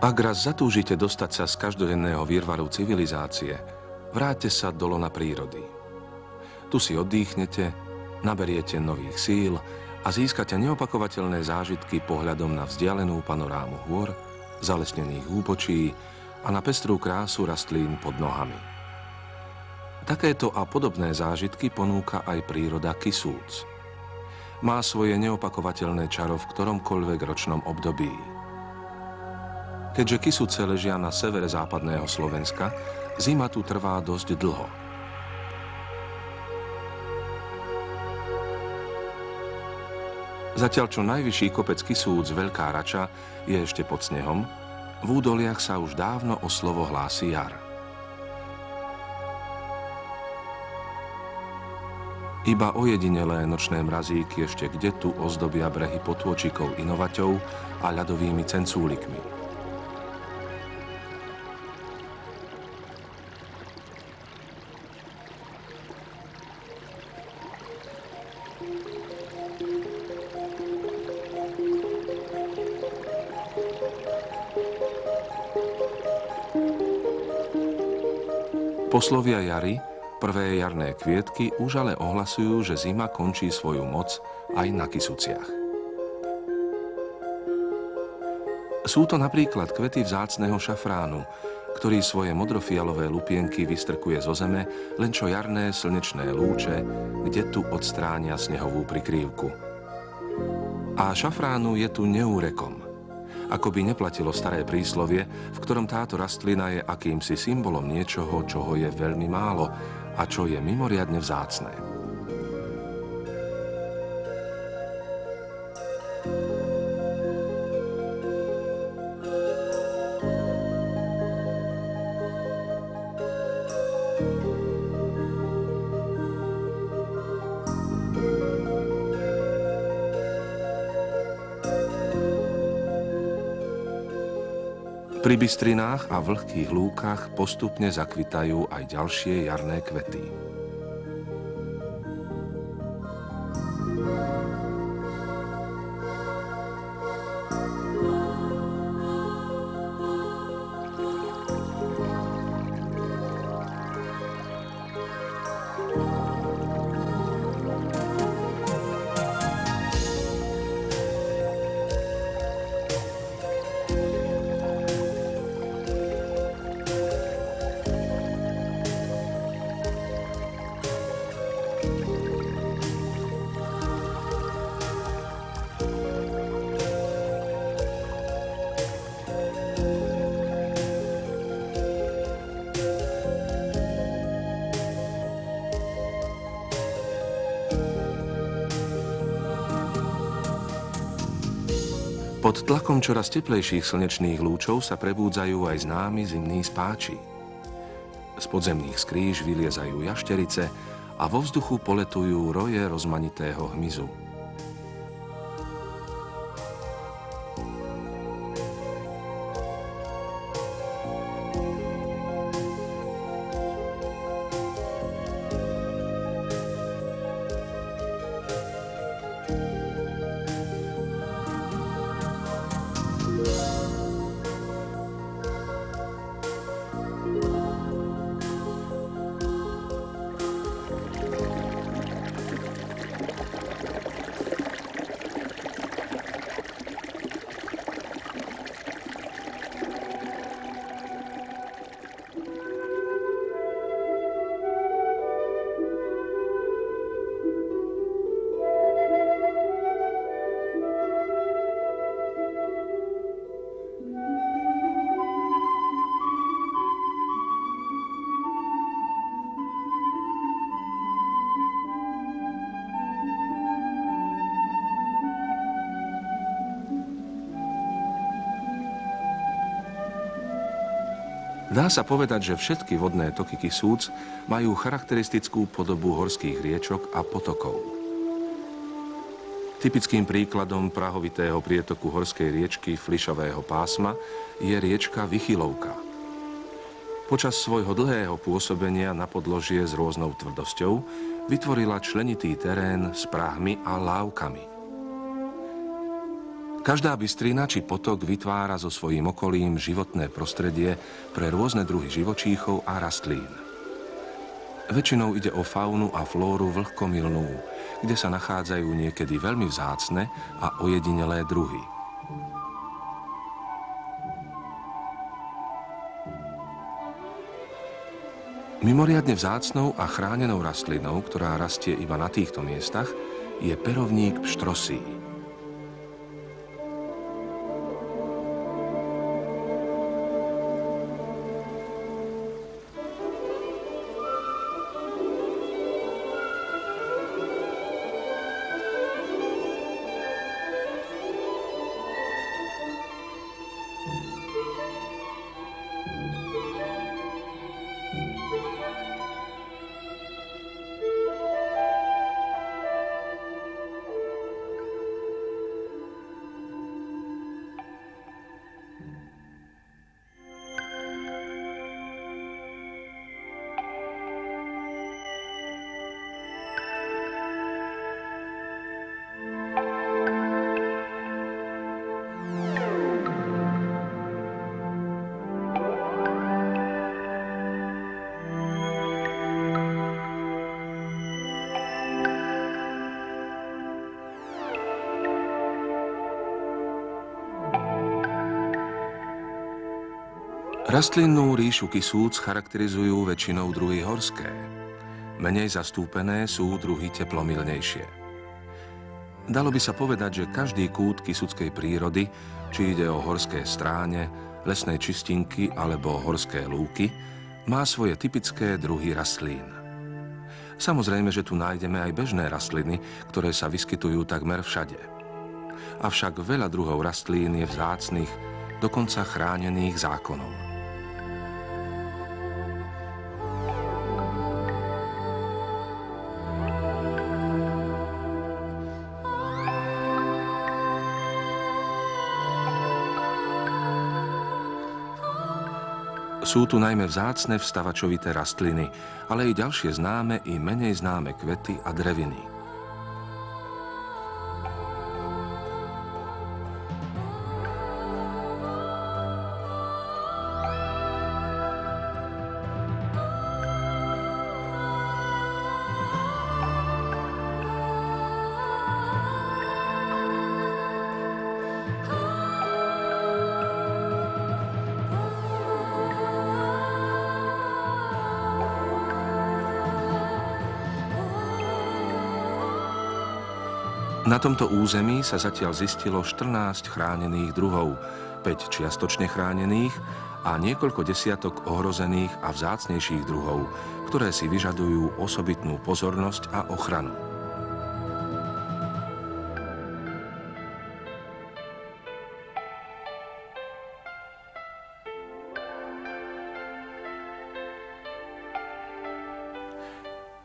Ak raz zatúžite dostať sa z každodenného výrvaru civilizácie, vráťte sa do lona prírody. Tu si oddychnete, naberiete nových síl a získate neopakovateľné zážitky pohľadom na vzdialenú panorámu hôr, zalesnených úbočí a na pestrú krásu rastlín pod nohami. Takéto a podobné zážitky ponúka aj príroda Kisúc. Má svoje neopakovateľné čaro v ktoromkoľvek ročnom období. Keďže Kisúce ležia na severe západného Slovenska, zima tu trvá dosť dlho. Zatiaľ čo najvyšší kopec Kisúc, Veľká Rača, je ešte pod snehom, v údoliach sa už dávno o slovo hlási jar. Iba ojedinelé nočné mrazíky ešte kde tu ozdobia brehy potôčikov inovaťov a ľadovými cencúlikmi. Poslovia jary, prvé jarné kvietky, už ale ohlasujú, že zima končí svoju moc aj na Kisuciach. Sú to napríklad kvety vzácneho šafránu, ktorý svoje modrofialové lupienky vystrkuje zo zeme, len čo jarné slnečné lúče, kde tu odstránia snehovú prikrývku. A šafránu je tu neúrekom. Ako by neplatilo staré príslovie, v ktorom táto rastlina je akýmsi symbolom niečoho, čoho je veľmi málo a čo je mimoriadne vzácne. Pri bystrinách a vlhkých lúkach postupne zakvitajú aj ďalšie jarné kvety. Pod tlakom čoraz teplejších slnečných lúčov sa prebúdzajú aj známi zimní spáči. Z podzemných skrýž vyliezajú jašterice a vo vzduchu poletujú roje rozmanitého hmyzu. Dá sa povedať, že všetky vodné toky Kisúc majú charakteristickú podobu horských riečok a potokov. Typickým príkladom prahovitého prietoku horskej riečky Flišového pásma je riečka Vychylovka. Počas svojho dlhého pôsobenia na podložie s rôznou tvrdosťou vytvorila členitý terén s prahmi a lávkami. Každá bystrina či potok vytvára so svojím okolím životné prostredie pre rôzne druhy živočíchov a rastlín. Väčšinou ide o faunu a flóru vlhkomilnú, kde sa nachádzajú niekedy veľmi vzácne a ojedinelé druhy. Mimoriadne vzácnou a chránenou rastlinou, ktorá rastie iba na týchto miestach, je perovník pštrosí. Rastlinnú ríšu Kisúc charakterizujú väčšinou druhy horské. Menej zastúpené sú druhy teplomilnejšie. Dalo by sa povedať, že každý kút kisúckej prírody, či ide o horské stráne, lesné čistinky alebo horské lúky, má svoje typické druhy rastlín. Samozrejme, že tu nájdeme aj bežné rastliny, ktoré sa vyskytujú takmer všade. Avšak veľa druhov rastlín je vzácnych, dokonca chránených zákonom. Sú tu najmä vzácne vstavačovité rastliny, ale i ďalšie známe i menej známe kvety a dreviny. Na tomto území sa zatiaľ zistilo 14 chránených druhov, 5 čiastočne chránených a niekoľko desiatok ohrozených a vzácnejších druhov, ktoré si vyžadujú osobitnú pozornosť a ochranu.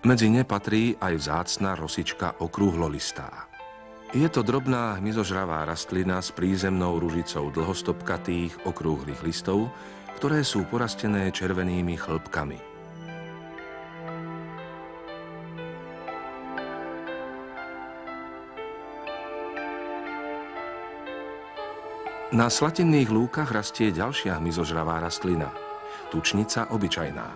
Medzi ne patrí aj vzácna rosička okrúhlolistá. Je to drobná hmyzožravá rastlina s prízemnou ružicou dlhostopkatých okrúhlych listov, ktoré sú porastené červenými chlpkami. Na slatinných lúkach rastie ďalšia hmyzožravá rastlina, tučnica obyčajná.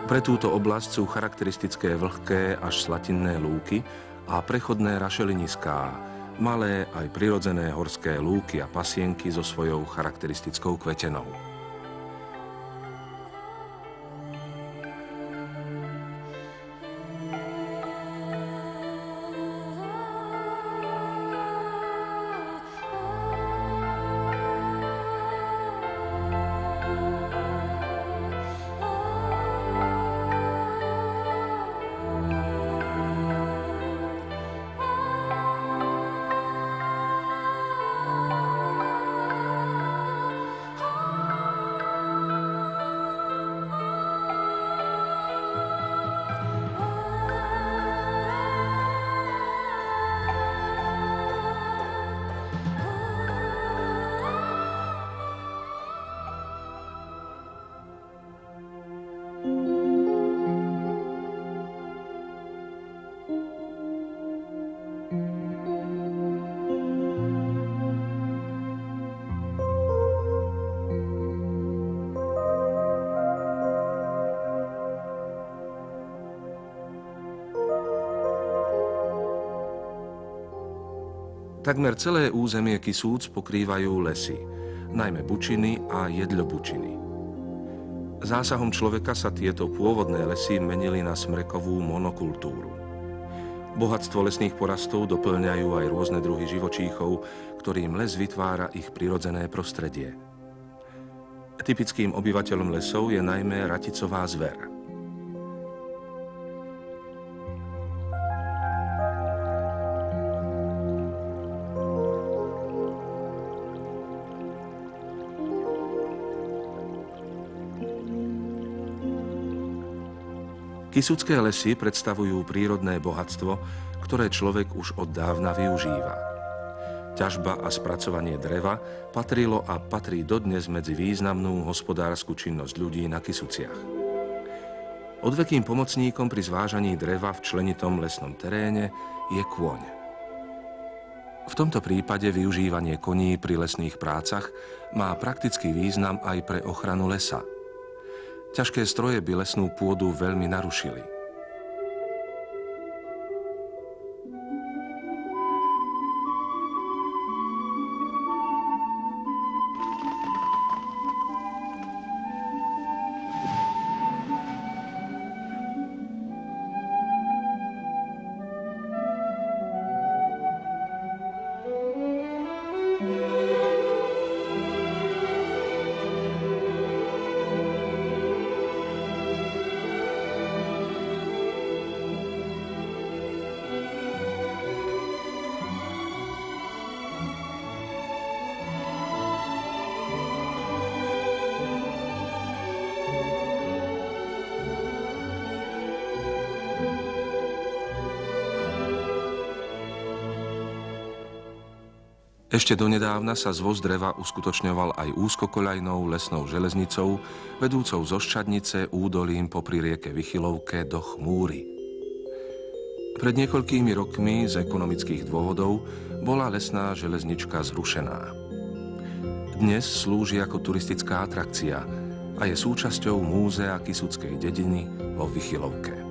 Pre túto oblasť sú charakteristické vlhké až slatinné lúky a prechodné rašeliniská, malé aj prirodzené horské lúky a pasienky so svojou charakteristickou kvetenou. Takmer celé územie Kisúc pokrývajú lesy, najmä bučiny a jedľobučiny. Zásahom človeka sa tieto pôvodné lesy menili na smrekovú monokultúru. Bohatstvo lesných porastov doplňajú aj rôzne druhy živočíchov, ktorým les vytvára ich prirodzené prostredie. Typickým obyvateľom lesov je najmä raticová zver. Kisucké lesy predstavujú prírodné bohatstvo, ktoré človek už od dávna využíva. Ťažba a spracovanie dreva patrilo a patrí dodnes medzi významnú hospodársku činnosť ľudí na Kisuciach. Odvekým pomocníkom pri zvážaní dreva v členitom lesnom teréne je kôň. V tomto prípade využívanie koní pri lesných prácach má praktický význam aj pre ochranu lesa. Ťažké stroje by lesnú pôdu veľmi narušili. Ešte donedávna sa zvoz dreva uskutočňoval aj úzkokoľajnou lesnou železnicou, vedúcou zo Ščadnice údolím popri rieke Vychylovke do Chmúry. Pred niekoľkými rokmi z ekonomických dôvodov bola lesná železnička zrušená. Dnes slúži ako turistická atrakcia a je súčasťou múzea Kisuckej dediny vo Vychylovke.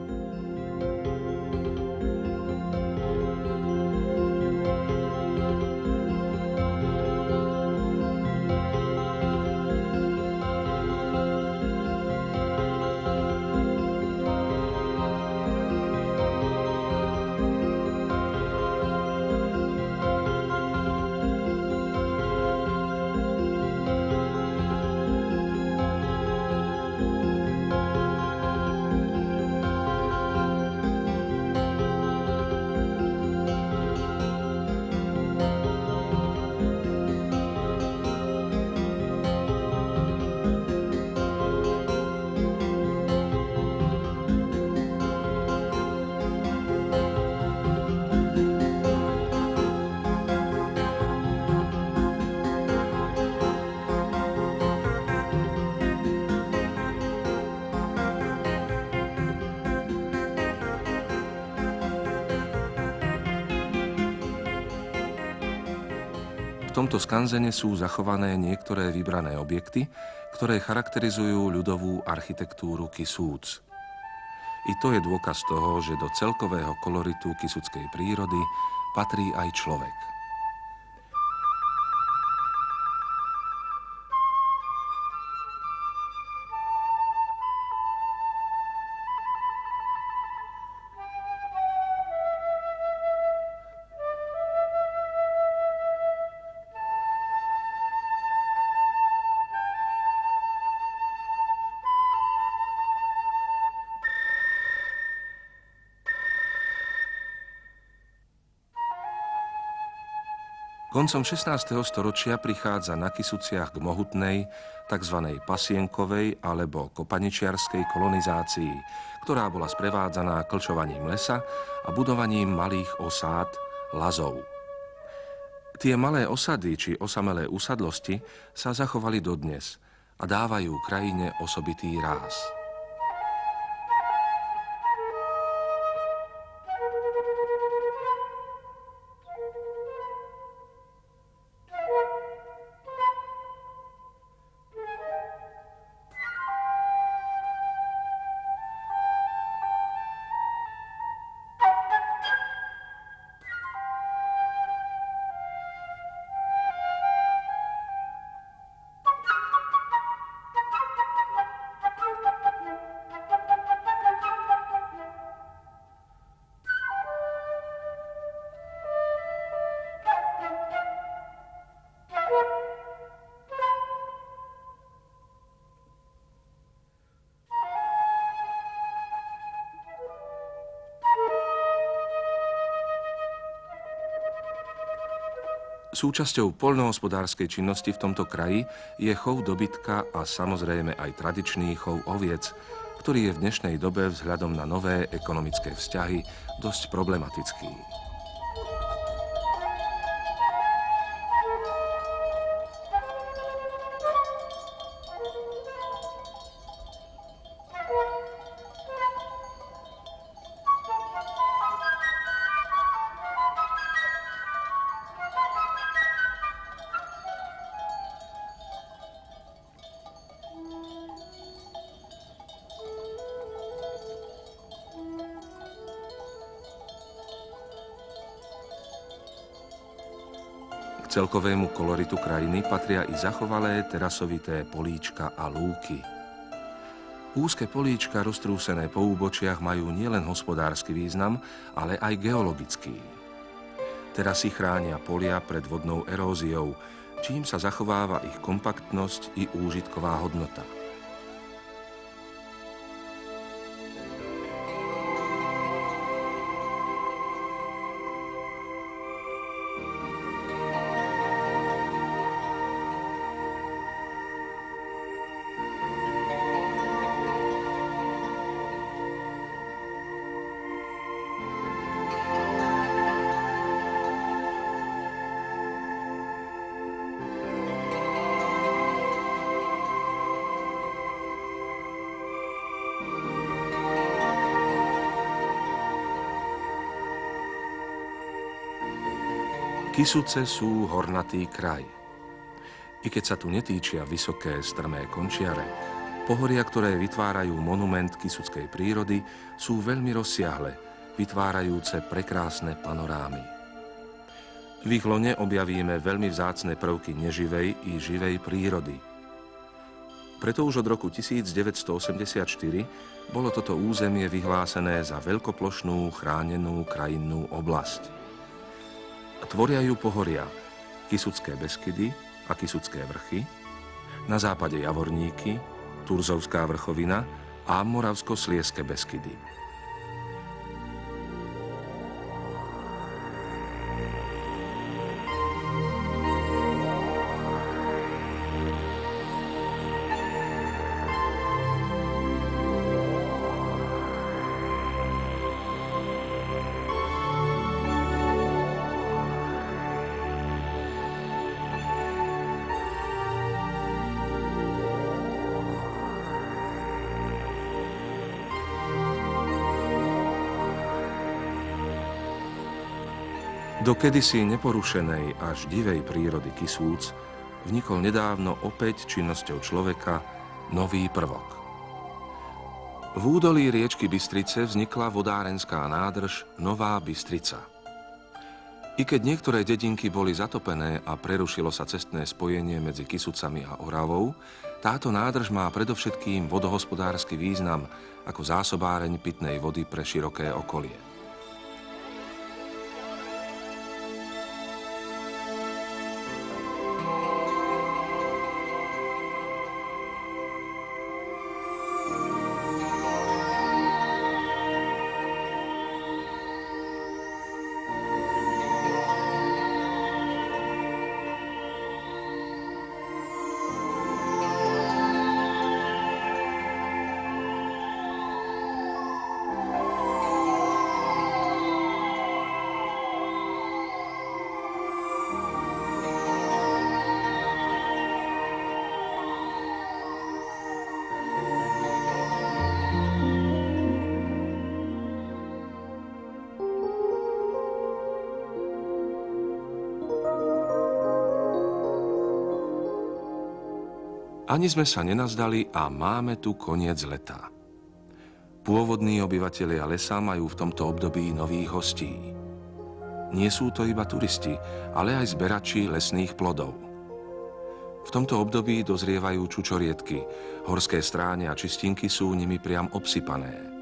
V tomto skanzene sú zachované niektoré vybrané objekty, ktoré charakterizujú ľudovú architektúru Kisúc. I to je dôkaz toho, že do celkového koloritu kisuckej prírody patrí aj človek. Koncom 16. storočia prichádza na Kisuciach k mohutnej, tzv. Pasienkovej alebo kopaničiarskej kolonizácii, ktorá bola sprevádzaná klčovaním lesa a budovaním malých osád, lazov. Tie malé osady či osamelé usadlosti sa zachovali dodnes a dávajú krajine osobitý ráz. Súčasťou poľnohospodárskej činnosti v tomto kraji je chov dobytka a samozrejme aj tradičný chov oviec, ktorý je v dnešnej dobe vzhľadom na nové ekonomické vzťahy dosť problematický. K celkovému koloritu krajiny patria i zachovalé terasovité políčka a lúky. Úzke políčka roztrúsené po úbočiach majú nielen hospodársky význam, ale aj geologický. Terasy chránia polia pred vodnou eróziou, čím sa zachováva ich kompaktnosť i úžitková hodnota. Kysuce sú hornatý kraj. I keď sa tu netýčia vysoké strmé končiare, pohoria, ktoré vytvárajú monument kysuckej prírody, sú veľmi rozsiahle, vytvárajúce prekrásne panorámy. V ich lone objavíme veľmi vzácne prvky neživej i živej prírody. Preto už od roku 1984 bolo toto územie vyhlásené za veľkoplošnú chránenú krajinnú oblasť. Tvoria ju pohoria Kysucké Beskydy a Kysucké vrchy, na západe Javorníky, Turzovská vrchovina a Moravsko-Slieske Beskydy. Do kedysi neporušenej až divej prírody Kysúc vnikol nedávno opäť činnosťou človeka nový prvok. V údolí riečky Bystrice vznikla vodárenská nádrž Nová Bystrica. I keď niektoré dedinky boli zatopené a prerušilo sa cestné spojenie medzi Kysucami a Oravou, táto nádrž má predovšetkým vodohospodársky význam ako zásobáreň pitnej vody pre široké okolie. Ani sme sa nenazdali a máme tu koniec leta. Pôvodní obyvatelia lesa majú v tomto období nových hostí. Nie sú to iba turisti, ale aj zberači lesných plodov. V tomto období dozrievajú čučoriedky, horské stráne a čistinky sú nimi priam obsypané.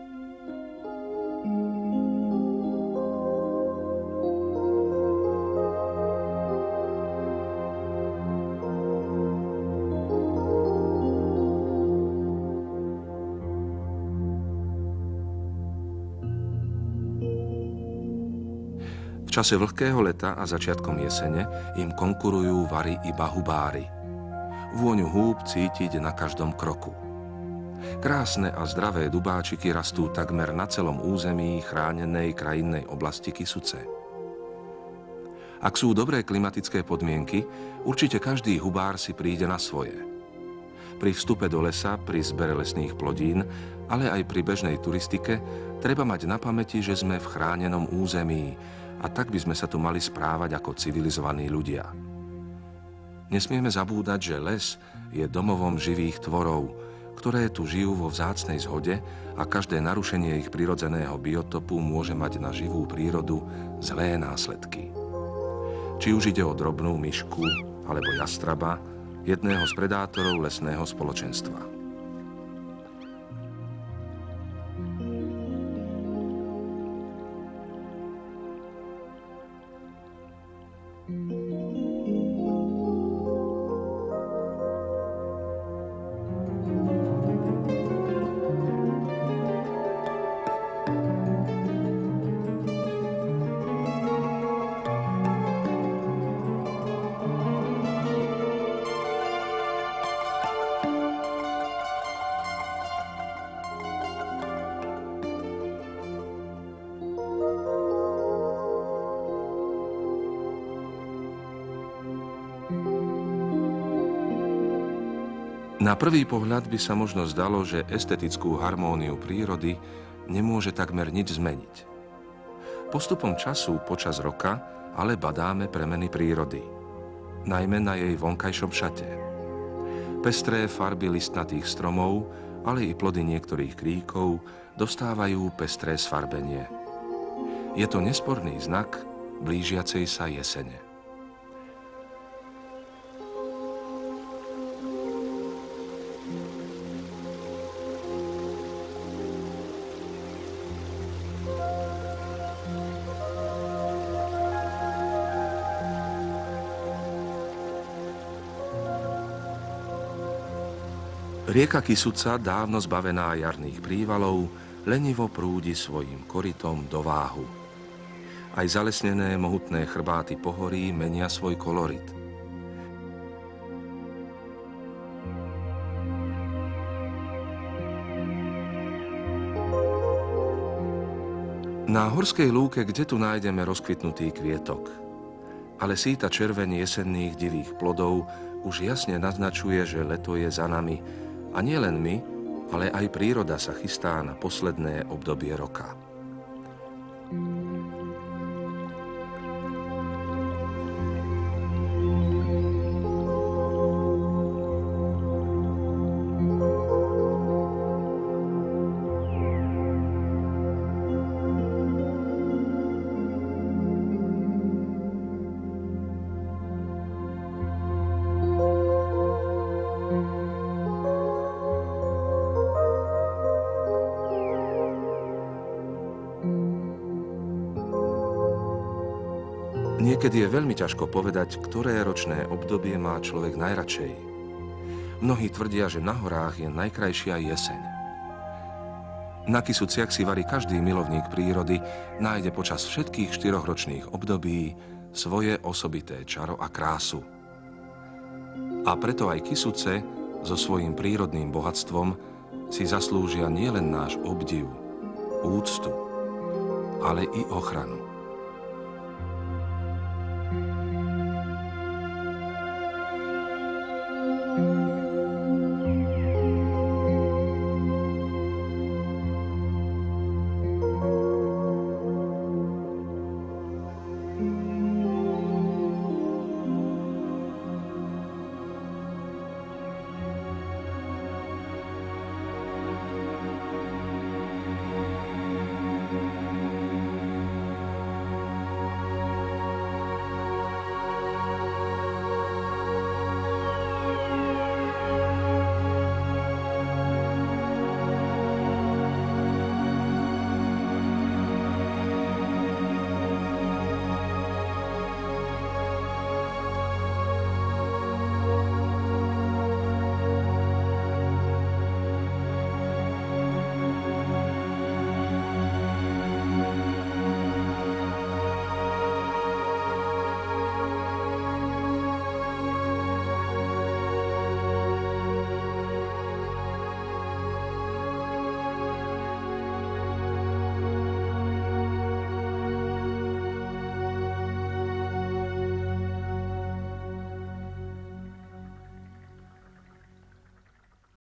V čase vlhkého leta a začiatkom jesene im konkurujú vary iba hubári. Vôňu húb cítiť na každom kroku. Krásne a zdravé dubáčiky rastú takmer na celom území chránenej krajinnej oblasti Kysuce. Ak sú dobré klimatické podmienky, určite každý hubár si príde na svoje. Pri vstupe do lesa, pri zbere lesných plodín, ale aj pri bežnej turistike treba mať na pamäti, že sme v chránenom území a tak by sme sa tu mali správať ako civilizovaní ľudia. Nesmieme zabúdať, že les je domovom živých tvorov, ktoré tu žijú vo vzácnej zhode a každé narušenie ich prirodzeného biotopu môže mať na živú prírodu zlé následky. Či už ide o drobnú myšku alebo jastraba, jedného z predátorov lesného spoločenstva. Na prvý pohľad by sa možno zdalo, že estetickú harmóniu prírody nemôže takmer nič zmeniť. Postupom času počas roka ale badáme premeny prírody, najmä na jej vonkajšom šate. Pestré farby listnatých stromov, ale i plody niektorých kríkov dostávajú pestré sfarbenie. Je to nesporný znak blížiacej sa jesene. Rieka Kysuca, dávno zbavená jarných prívalov, lenivo prúdi svojím korytom do Váhu. Aj zalesnené mohutné chrbáty pohorí menia svoj kolorit. Na horskej lúke kde tu nájdeme rozkvitnutý kvietok, ale síta červeň jesenných divých plodov už jasne naznačuje, že leto je za nami. A nie len my, ale aj príroda sa chystá na posledné obdobie roka. Niekedy je veľmi ťažko povedať, ktoré ročné obdobie má človek najradšej. Mnohí tvrdia, že na horách je najkrajšia jeseň. Na Kysuciach si vari každý milovník prírody nájde počas všetkých 4 ročných období svoje osobité čaro a krásu. A preto aj Kysuce so svojím prírodným bohatstvom si zaslúžia nielen náš obdiv, úctu, ale i ochranu.